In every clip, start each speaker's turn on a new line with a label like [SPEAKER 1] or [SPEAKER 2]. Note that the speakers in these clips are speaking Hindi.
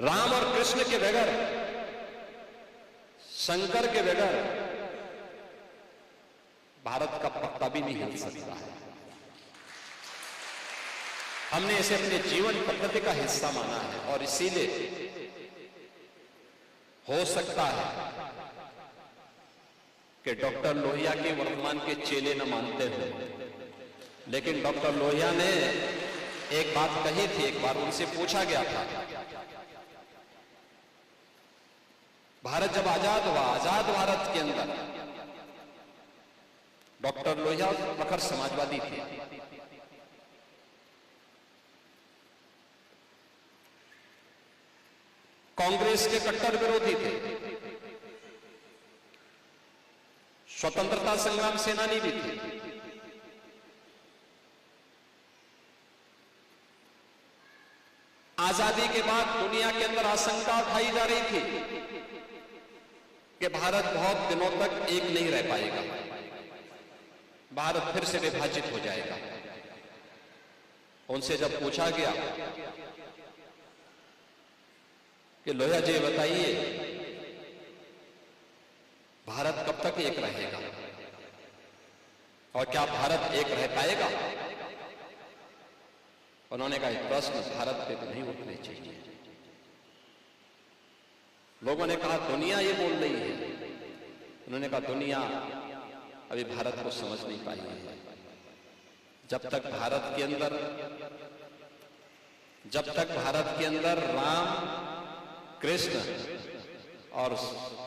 [SPEAKER 1] राम और कृष्ण के बगैर, शंकर के बगैर भारत का पत्ता भी नहीं हिल सकता है। हमने इसे अपने जीवन पद्धति का हिस्सा माना है और इसीलिए हो सकता है कि डॉक्टर लोहिया के वर्तमान के चेले न मानते हो, लेकिन डॉक्टर लोहिया ने एक बात कही थी। एक बार उनसे पूछा गया था, भारत जब आजाद हुआ, आजाद भारत के अंदर डॉक्टर लोहिया प्रखर समाजवादी थे। कांग्रेस के कट्टर विरोधी थे, स्वतंत्रता संग्राम सेनानी भी थे। आजादी के बाद दुनिया के अंदर आशंका उठाई जा रही थी कि भारत बहुत दिनों तक एक नहीं रह पाएगा, भारत फिर से विभाजित हो जाएगा। उनसे जब पूछा गया कि लोहिया जी बताइए, भारत कब तक एक रहेगा और क्या भारत एक रह पाएगा? उन्होंने कहा, प्रश्न भारत पे तो नहीं उठने चाहिए। लोगों ने कहा, दुनिया ये बोल रही है। उन्होंने कहा, दुनिया अभी भारत को समझ नहीं पाई है। जब तक भारत के अंदर राम, कृष्ण और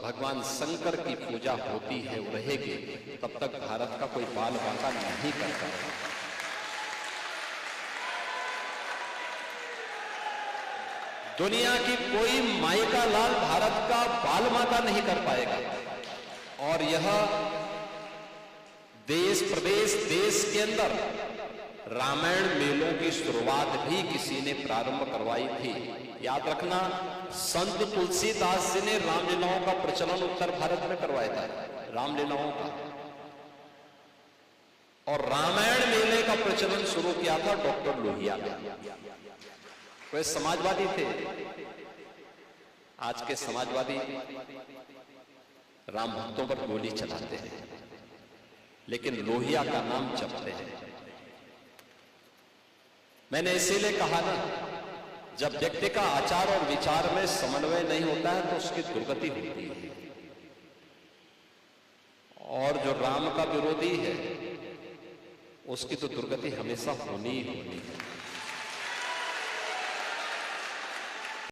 [SPEAKER 1] भगवान शंकर की पूजा होती है, वो रहेगी, तब तक भारत का कोई बाल बांका नहीं करता है। दुनिया की कोई माई का लाल भारत का बाल माता नहीं कर पाएगा। और यह देश प्रदेश देश के अंदर रामायण मेलों की शुरुआत भी किसी ने प्रारंभ करवाई थी। याद रखना, संत तुलसीदास जी ने रामलीलाओं का प्रचलन उत्तर भारत में करवाया था, रामलीलाओं का। और रामायण मेले का प्रचलन शुरू किया था डॉक्टर लोहिया ने। वे समाजवादी थे। आज के समाजवादी राम भक्तों पर गोली चलाते हैं, लेकिन लोहिया का नाम जपते हैं। मैंने इसीलिए कहा ना, जब व्यक्ति का आचार और विचार में समन्वय नहीं होता है तो उसकी दुर्गति होती है। और जो राम का विरोधी है उसकी तो दुर्गति हमेशा होनी ही होनी है।